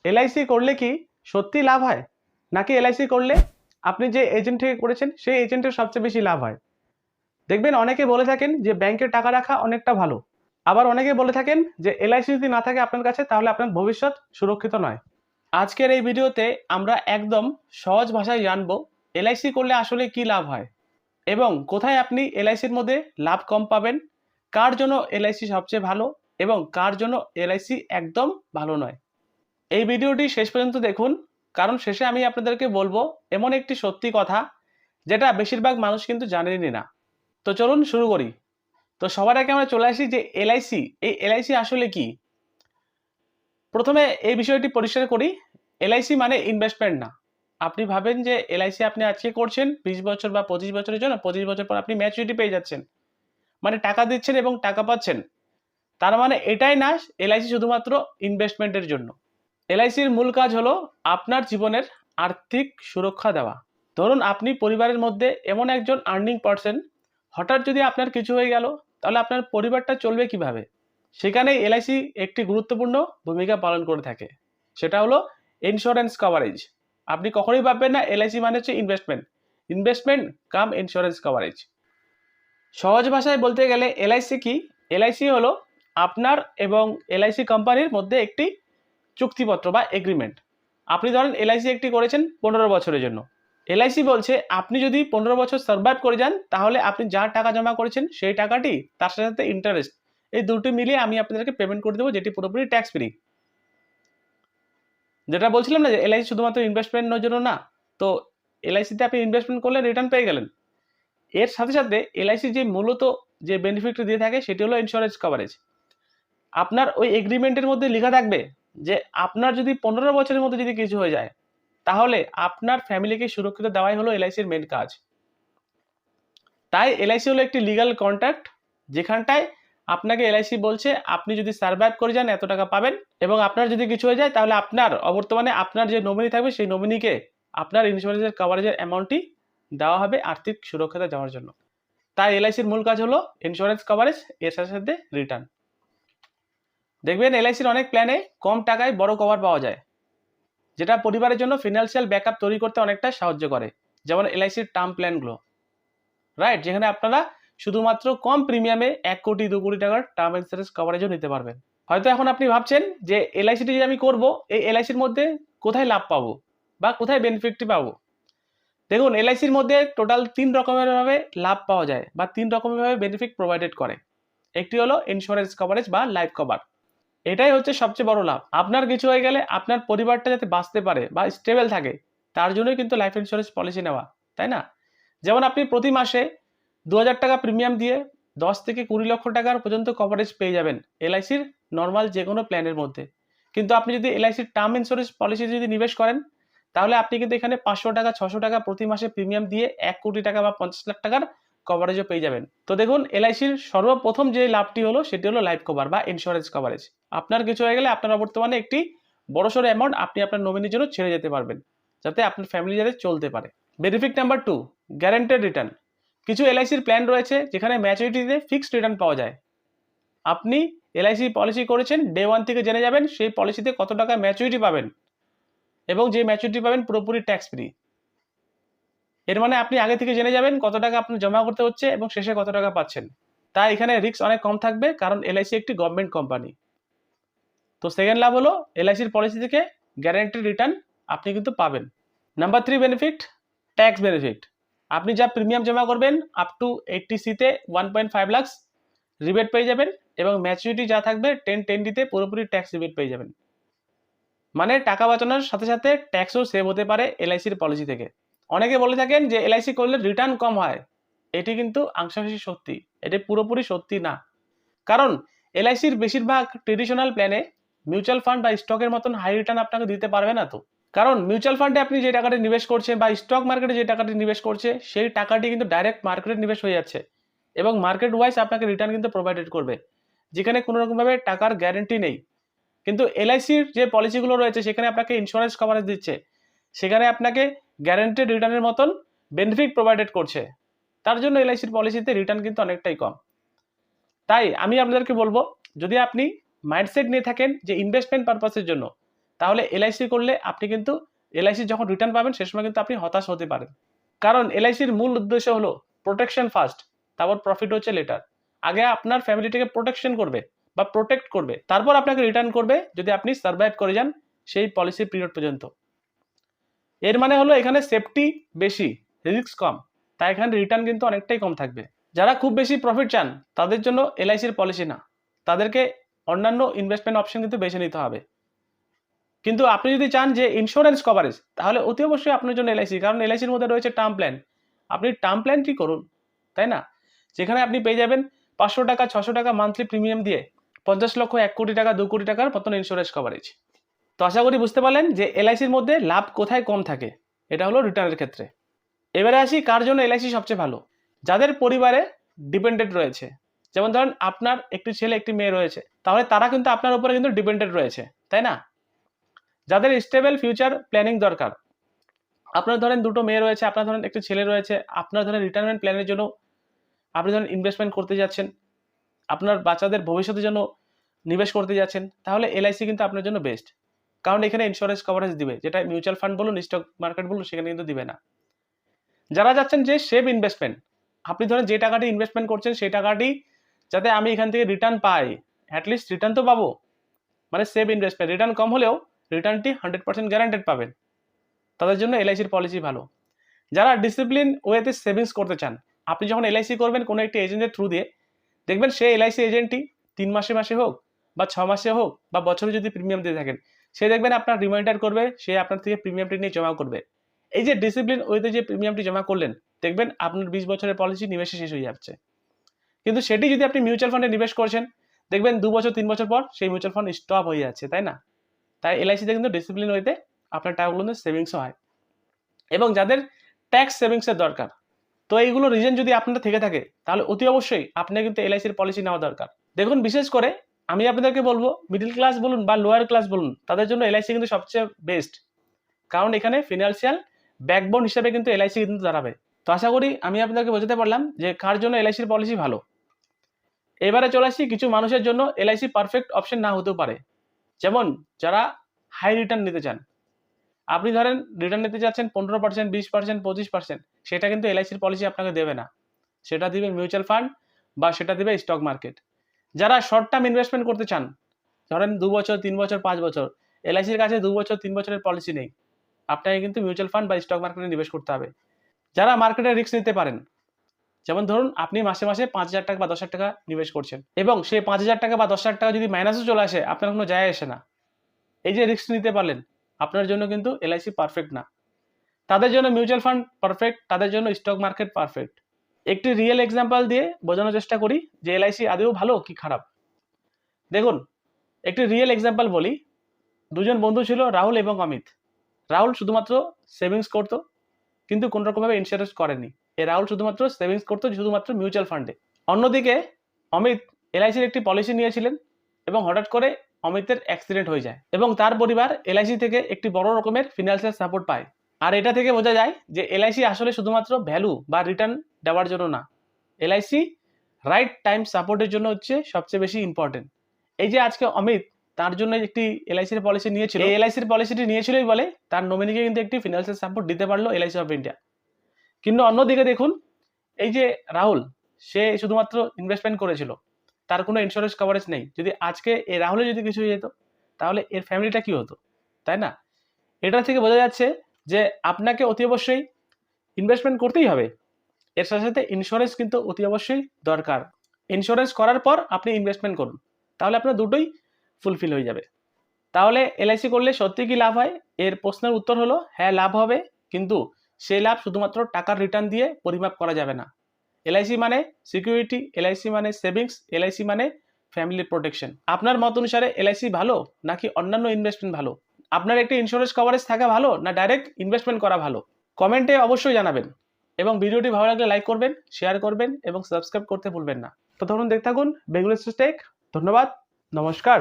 LIC করলে কি সত্যি লাভ হয়, নাকি এলআইসি করলে আপনি যে এজেন্ট থেকে করেছেন সেই এজেন্টের সবচেয়ে বেশি লাভ হয়? দেখবেন অনেকে বলে থাকেন যে ব্যাংকে টাকা রাখা অনেকটা ভালো, আবার অনেকে বলে থাকেন যে এলআইসি যদি না থাকে আপনার কাছে তাহলে আপনার ভবিষ্যৎ সুরক্ষিত নয়। আজকের এই ভিডিওতে আমরা একদম সহজ ভাষায় জানবো এলআইসি করলে আসলে কি লাভ হয় এবং কোথায় আপনি এলআইসির মধ্যে লাভ কম পাবেন, কার জন্য এলআইসি সবচেয়ে ভালো এবং কার জন্য এলআইসি একদম ভালো নয়। এই ভিডিওটি শেষ পর্যন্ত দেখুন, কারণ শেষে আমি আপনাদেরকে বলবো এমন একটি সত্যি কথা যেটা বেশিরভাগ মানুষ কিন্তু জানেনই না। তো চলুন শুরু করি। তো সবার আগে আমরা চলে আসি যে এলআইসি, এই এলআইসি আসলে কি। প্রথমে এই বিষয়টি পরিষ্কার করি, এলআইসি মানে ইনভেস্টমেন্ট না। আপনি ভাবেন যে এলআইসি আপনি আজকে করছেন 20 বছর বা 25 বছরের জন্য, 25 বছর পর আপনি ম্যাচুরিটি পেয়ে যাচ্ছেন, মানে টাকা দিচ্ছেন এবং টাকা পাচ্ছেন। তার মানে এটাই না এলআইসি শুধুমাত্র ইনভেস্টমেন্টের জন্য। এলআইসির মূল কাজ হলো আপনার জীবনের আর্থিক সুরক্ষা দেওয়া। ধরুন আপনি পরিবারের মধ্যে এমন একজন আর্নিং পারসন, হঠাৎ যদি আপনার কিছু হয়ে গেল তাহলে আপনার পরিবারটা চলবে কিভাবে, সেখানে এলআইসি একটি গুরুত্বপূর্ণ ভূমিকা পালন করে থাকে। সেটা হলো ইন্স্যুরেন্স কভারেজ। আপনি কখনোই ভাববেন না এলআইসি মানে হচ্ছে ইনভেস্টমেন্ট, ইনভেস্টমেন্ট কাম ইন্স্যুরেন্স কভারেজ। সহজ ভাষায় বলতে গেলে এলআইসি কি, এলআইসি হলো আপনার এবং এলআইসি কোম্পানির মধ্যে একটি চুক্তিপত্র বা এগ্রিমেন্ট। আপনি ধরেন এলআইসি একটি করেছেন 15 বছরের জন্য। এলআইসি বলছে আপনি যদি 15 বছর সার্ভাইভ করে যান তাহলে আপনি যা টাকা জমা করেছেন সেই টাকাটি তার সাথে সাথে ইন্টারেস্ট, এই দুটি মিলিয়ে আমি আপনাদেরকে পেমেন্ট করে দেবো, যেটি পুরোপুরি ট্যাক্স ফ্রি। যেটা বলছিলাম না যে এলআইসি শুধুমাত্র ইনভেস্টমেন্টের জন্য না, তো এলআইসিতে আপনি ইনভেস্টমেন্ট করলে রিটার্ন পেয়ে গেলেন। এর সাথে সাথে এলআইসি যে মূলত যে বেনিফিটটা দিয়ে থাকে সেটি হলো ইন্স্যুরেন্স কভারেজ। আপনার ওই এগ্রিমেন্টের মধ্যে লেখা থাকবে যে আপনার যদি 15 বছরের মধ্যে যদি কিছু হয়ে যায় তাহলে আপনার ফ্যামিলিকে সুরক্ষিত দেওয়াই হলো এলআইসির মেন কাজ। তাই এলআইসি হলো একটি লিগ্যাল কন্ট্রাক্ট, যেখানটায় আপনাকে এলআইসি বলছে আপনি যদি সার্ভাইভ করে যান এত টাকা পাবেন, এবং আপনার যদি কিছু হয়ে যায় তাহলে আপনার অবর্তমানে আপনার যে নমিনি থাকবে সেই নমিনিকে আপনার ইন্স্যুরেন্সের কভারেজের অ্যামাউন্টটি দেওয়া হবে আর্থিক সুরক্ষিত দেওয়ার জন্য। তাই এলআইসির মূল কাজ হলো ইন্স্যুরেন্স কভারেজ, এর সাথে সাথে রিটার্ন। দেখবেন এলআইসির অনেক প্ল্যানে কম টাকায় বড় কভার পাওয়া যায়, যেটা পরিবারের জন্য ফিনান্সিয়াল ব্যাকআপ তৈরি করতে অনেকটা সাহায্য করে। যেমন এলআইসির টার্ম প্ল্যানগুলো, রাইট, যেখানে আপনারা শুধুমাত্র কম প্রিমিয়ামে 1 কোটি 2 কোটি টাকার টার্ম ইন্স্যুরেন্স কভারেজও নিতে পারবেন। হয়তো এখন আপনি ভাবছেন যে এলআইসিটি যে আমি করব, এই এলআইসির মধ্যে কোথায় লাভ পাবো বা কোথায় বেনিফিটটি পাবো। দেখুন এলআইসির মধ্যে টোটাল 3 রকমের ভাবে লাভ পাওয়া যায় বা 3 রকমের ভাবে বেনিফিট প্রোভাইডেড করে। একটি হলো ইন্স্যুরেন্স কভারেজ বা লাইফ কভার। এটাই হচ্ছে সবচেয়ে বড় লাভ। আপনার কিছু হয়ে গেলে আপনার পরিবারটা যাতে বাঁচতে পারে বা স্টেবল থাকে তার জন্যই কিন্তু লাইফ ইন্স্যুরেন্স পলিসি নেওয়া, তাই না? যেমন আপনি প্রতি মাসে 2000 টাকা প্রিমিয়াম দিয়ে 10 থেকে 20 লক্ষ টাকার পর্যন্ত কভারেজ পেয়ে যাবেন এলআইসির নর্মাল যে কোনো প্ল্যানের মধ্যে। কিন্তু আপনি যদি এলআইসির টার্ম ইন্স্যুরেন্স পলিসি যদি নিবেশ করেন তাহলে আপনি কিন্তু এখানে 500 টাকা 600 টাকা প্রতি মাসে প্রিমিয়াম দিয়ে 1 কোটি টাকা বা 50 লাখ টাকার কভারেজও পেয়ে যাবেন। তো দেখুন এলআইসির সর্বপ্রথম যে লাভটি হলো সেটি হলো লাইফ কভার বা ইন্স্যুরেন্স কভারেজ। আপনার কিছু হয়ে গেলে আপনার বর্তমানে একটি বড়সড় অ্যামাউন্ট আপনি আপনার নমিনির জন্য ছেড়ে যেতে পারবেন, যাতে আপনার ফ্যামিলি যাতে চলতে পারে। Benefit number 2, guaranteed return. কিছু এলআইসির প্ল্যান রয়েছে যেখানে ম্যাচুরিটিতে ফিক্সড রিটার্ন পাওয়া যায়। আপনি এলআইসি পলিসি করেছেন, ডে 1 থেকে জেনে যাবেন সেই পলিসিতে কত টাকা ম্যাচুরিটি পাবেন, এবং যে ম্যাচুরিটি পাবেন পুরোপুরি ট্যাক্স ফ্রি। এর মানে আপনি আগে থেকে জেনে যাবেন কত টাকা আপনার জমা করতে হচ্ছে এবং শেষে কত টাকা পাচ্ছেন। তাই এখানে রিস্ক অনেক কম থাকবে, কারণ এলআইসি একটি গভর্নমেন্ট কোম্পানি। তো সেকেন্ড লাভ হলো এলআইসির পলিসি থেকে গ্যারান্টেড রিটার্ন আপনি কিন্তু পাবেন। Number 3 benefit, tax benefit. আপনি যা প্রিমিয়াম জমা করবেন আপ টু 80C-তে 1.5 লাখ রিবেট পেয়ে যাবেন, এবং ম্যাচুরিটি যা থাকবে 10/10D-তে পুরোপুরি ট্যাক্স রিবেট পেয়ে যাবেন। মানে টাকা বাঁচানোর সাথে সাথে ট্যাক্সও সেভ হতে পারে এলআইসির পলিসি থেকে। অনেকে বলে থাকেন যে এলআইসি করলে রিটার্ন কম হয়, এটি কিন্তু আংশিক সত্যি, এটি পুরোপুরি সত্যি না। কারণ এলআইসির বেশিরভাগ ট্রেডিশনাল প্ল্যানে মিউচুয়াল ফান্ড বা স্টকের মতন হাই রিটার্ন আপনাকে দিতে পারবে না। তো কারণ মিউচুয়াল ফান্ডে আপনি যে টাকাটি নিবেশ করছেন বা স্টক মার্কেটে যে টাকাটি নিবেশ করছে সেই টাকাটি কিন্তু ডাইরেক্ট মার্কেটে নিবেশ হয়ে যাচ্ছে, এবং মার্কেট ওয়াইজ আপনাকে রিটার্ন কিন্তু প্রোভাইডেড করবে, যেখানে কোনো রকমভাবে টাকার গ্যারেন্টি নেই। কিন্তু এলআইসির যে পলিসিগুলো রয়েছে সেখানে আপনাকে ইন্স্যুরেন্স কভারেজ দিচ্ছে, সেখানে আপনাকে গ্যারান্টেড রিটার্নের মতন বেনিফিট প্রোভাইডেড করছে। তার জন্য এলআইসির পলিসিতে রিটার্ন কিন্তু অনেকটাই কম। তাই আমি আপনাদেরকে বলবো, যদি আপনি মাইন্ডসেট নিয়ে থাকেন যে ইনভেস্টমেন্ট পারপাসের জন্য, তাহলে এলআইসি করলে আপনি কিন্তু এলআইসি যখন রিটার্ন পাবেন সে সময় কিন্তু আপনি হতাশ হতে পারেন। কারণ এলআইসির মূল উদ্দেশ্য হলো প্রোটেকশন ফার্স্ট, তারপর প্রফিট হচ্ছে লেটার। আগে আপনার ফ্যামিলিটাকে প্রোটেকশন করবে বা প্রোটেক্ট করবে, তারপর আপনাকে রিটার্ন করবে যদি আপনি সার্ভাইভ করে যান সেই পলিসি পিরিয়ড পর্যন্ত। এর মানে হলো এখানে সেফটি বেশি, রিস্ক কম, তাই এখানে রিটার্ন কিন্তু অনেকটাই কম থাকবে। যারা খুব বেশি প্রফিট চান তাদের জন্য এলআইসির পলিসি না, তাদেরকে অন্যান্য ইনভেস্টমেন্ট অপশন কিন্তু বেছে নিতে হবে। কিন্তু আপনি যদি চান যে ইন্স্যুরেন্স কভারেজ, তাহলে অতি অবশ্যই আপনার জন্য এলআইসি, কারণ এলআইসির মধ্যে রয়েছে টার্ম প্ল্যান। আপনি টার্ম প্ল্যানটি করুন, তাই না? যেখানে আপনি পেয়ে যাবেন 500 টাকা 600 টাকা মান্থলি প্রিমিয়াম দিয়ে 50 লক্ষ 1 কোটি টাকা 2 কোটি টাকার মতন ইন্স্যুরেন্স কভারেজ। তো আশা করি বুঝতে পারলেন যে এলআইসির মধ্যে লাভ কোথায় কম থাকে, এটা হলো রিটার্নের ক্ষেত্রে। এবারে আসি কার জন্য এলআইসি সবচেয়ে ভালো। যাদের পরিবারে ডিপেন্ডেন্ট রয়েছে, যেমন ধরেন আপনার একটি ছেলে একটি মেয়ে রয়েছে, তাহলে তারা কিন্তু আপনার উপরে কিন্তু ডিপেন্ডেন্ট রয়েছে, তাই না? যাদের স্টেবল ফিউচার প্ল্যানিং দরকার, আপনার ধরেন দুটো মেয়ে রয়েছে, আপনার ধরেন একটি ছেলে রয়েছে, আপনার ধরেন রিটায়ারমেন্ট প্ল্যানের জন্য আপনি ধরেন ইনভেস্টমেন্ট করতে যাচ্ছেন, আপনার বাচ্চাদের ভবিষ্যতের জন্য নিবেশ করতে যাচ্ছেন, তাহলে এলআইসি কিন্তু আপনার জন্য বেস্ট। কারণ এখানে ইন্স্যুরেন্স কভারেজ দিবে, যেটা মিউচুয়াল ফান্ড বলুন স্টক মার্কেট বলুন সেখানে কিন্তু দিবে না। যারা যাচ্ছেন যে সেভ ইনভেস্টমেন্ট, আপনি ধরেন যে টাকাটি ইনভেস্টমেন্ট করছেন সেই টাকাটি যাতে আমি এখান থেকে রিটার্ন পাই, অ্যাটলিস্ট রিটার্ন তো পাবো, মানে সেভ ইনভেস্টমেন্ট, রিটার্ন কম হলেও রিটার্নটি 100% গ্যারান্টেড পাবেন, তাদের জন্য এলআইসির পলিসি ভালো। যারা ডিসিপ্লিন ওয়েতে সেভিংস করতে চান, আপনি যখন এলআইসি করবেন কোনো একটি এজেন্টের থ্রু দিয়ে, দেখবেন সেই এলআইসি এজেন্টটি 3 মাসে মাসে হোক বা 6 মাসে হোক বা বছরে যদি প্রিমিয়াম দিয়ে থাকেন, সে দেখবেন আপনার রিমাইন্ডার করবে, সে আপনার থেকে প্রিমিয়ামটি নিয়ে জমা করবে। এই যে ডিসিপ্লিন ওয়েতে যে প্রিমিয়ামটি জমা করলেন, দেখবেন আপনার 20 বছরের পলিসি নিমেষে শেষ হয়ে যাচ্ছে। কিন্তু সেটি যদি আপনি মিউচুয়াল ফান্ডে নিবেশ করছেন, দেখবেন 2 বছর 3 বছর পর সেই মিউচুয়াল ফান্ড স্টপ হয়ে যাচ্ছে, তাই না? তাই এলআইসিতে কিন্তু ডিসিপ্লিন ওয়েতে আপনার টাকাগুলো সেভিংসও হয়। এবং যাদের ট্যাক্স সেভিংসের দরকার, তো এইগুলো রিজন যদি আপনার থেকে থাকে, তাহলে অতি অবশ্যই আপনার কিন্তু এলআইসির পলিসি নেওয়া দরকার। দেখুন, বিশেষ করে আমি আপনাদেরকে বলবো মিডল ক্লাস বলুন বা লোয়ার ক্লাস বলুন, তাদের জন্য এলআইসি কিন্তু সবচেয়ে বেস্ট, কারণ এখানে ফিনান্সিয়াল ব্যাকবোন হিসেবে কিন্তু এলআইসি কিন্তু দাঁড়াবে। তো আশা করি আমি আপনাদেরকে বোঝাতে পারলাম যে কার জন্য এলআইসির পলিসি ভালো। এবারে চলে আসি কিছু মানুষের জন্য এলআইসি পারফেক্ট অপশন না হতেও পারে, যেমন যারা হাই রিটার্ন নিতে চান। আপনি ধরেন রিটার্ন নিতে চাচ্ছেন 15%, 20%, 25%, সেটা কিন্তু এলআইসির পলিসি আপনাকে দেবে না, সেটা দিবে মিউচুয়াল ফান্ড বা সেটা দিবে স্টক মার্কেট। যারা শর্ট টার্ম ইনভেস্টমেন্ট করতে চান, ধরেন 2 বছর 3 বছর 5 বছর, এলআইসির কাছে 2 বছর 3 বছরের পলিসি নেই, আপনাকে কিন্তু মিউচুয়াল ফান্ড বা স্টক মার্কেটে নিবেশ করতে হবে। যারা মার্কেটে রিস্ক নিতে পারেন, যেমন ধরুন আপনি মাসে মাসে 5,000 টাকা বা 10,000 টাকা নিবেশ করছেন এবং সেই 5,000 টাকা বা 10,000 টাকা যদি মাইনাসও চলে আসে, আপনার কোনো যায় আসে না। এই যে রিস্ক নিতে পারলেন, আপনার জন্য কিন্তু এলআইসি পারফেক্ট না। তাদের জন্য মিউচুয়াল ফান্ড পারফেক্ট, তাদের জন্য স্টক মার্কেট পারফেক্ট। একটি রিয়েল এক্সাম্পল দিয়ে বোঝানোর চেষ্টা করি যে এলআইসি আদৌ ভালো কি খারাপ। দেখুন, একটি রিয়েল এক্সাম্পল বলি। দুজন বন্ধু ছিল, রাহুল এবং অমিত। রাহুল শুধুমাত্র সেভিংস করতো, কিন্তু কোন রকমভাবে ইন্স্যুরেন্স করেনি। রাহুল শুধুমাত্র সেভিংস করতো শুধুমাত্র মিউচুয়াল ফান্ডে। অন্যদিকে অমিত এলআইসির একটি পলিসি নিয়েছিলেন এবং হঠাৎ করে অমিতের অ্যাক্সিডেন্ট হয়ে যায় এবং তার পরিবার এলআইসি থেকে একটি বড় রকমের ফিনান্সিয়াল সাপোর্ট পায়। আর এটা থেকে বোঝা যায় যে এলআইসি আসলে শুধুমাত্র ভ্যালু বা রিটার্ন দেওয়ার জন্য না, এলআইসি রাইট টাইম সাপোর্টের জন্য হচ্ছে সবচেয়ে বেশি ইম্পর্টেন্ট। এই যে আজকে অমিত তার জন্য একটি এলআইসির পলিসি নিয়েছিল, এই এলআইসির পলিসিটি নিয়েছিলই বলে তার নমিনিকে কিন্তু একটি ফিনান্সিয়াল সাপোর্ট দিতে পারলো এলআইসি অফ ইন্ডিয়া। কিন্তু অন্যদিকে দেখুন, এই যে রাহুল, সে শুধুমাত্র ইনভেস্টমেন্ট করেছিল, তার কোনো ইন্স্যুরেন্স কভারেজ নেই। যদি আজকে এই রাহুলের যদি কিছু হয়ে যেত, তাহলে এর ফ্যামিলিটা কি হতো, তাই না? এটা থেকে বোঝা যাচ্ছে যে আপনাকে অতি অবশ্যই ইনভেস্টমেন্ট করতেই হবে, এর সাথে সাথে ইন্স্যুরেন্স কিন্তু অতি অবশ্যই দরকার। ইন্স্যুরেন্স করার পর আপনি ইনভেস্টমেন্ট করুন, তাহলে আপনার দুটোই ফুলফিল হয়ে যাবে। তাহলে এলআইসি করলে সত্যি কি লাভ হয়? এর প্রশ্নের উত্তর হলো হ্যাঁ, লাভ হবে, কিন্তু সেই লাভ শুধুমাত্র টাকার রিটার্ন দিয়ে পরিমাপ করা যাবে না। এলআইসি মানে সিকিউরিটি, এলআইসি মানে সেভিংস, এলআইসি মানে ফ্যামিলি প্রোটেকশন। আপনার মত অনুসারে এলআইসি ভালো নাকি অন্যান্য ইনভেস্টমেন্ট ভালো? আপনার একটি ইন্স্যুরেন্স কভারেজ থাকা ভালো না ডাইরেক্ট ইনভেস্টমেন্ট করা ভালো? কমেন্টে অবশ্যই জানাবেন এবং ভিডিওটি ভালো লাগলে লাইক করবেন, শেয়ার করবেন এবং সাবস্ক্রাইব করতে ভুলবেন না। তো ধরুন দেখতে থাকুন বেঙ্গলি টেক। ধন্যবাদ, নমস্কার।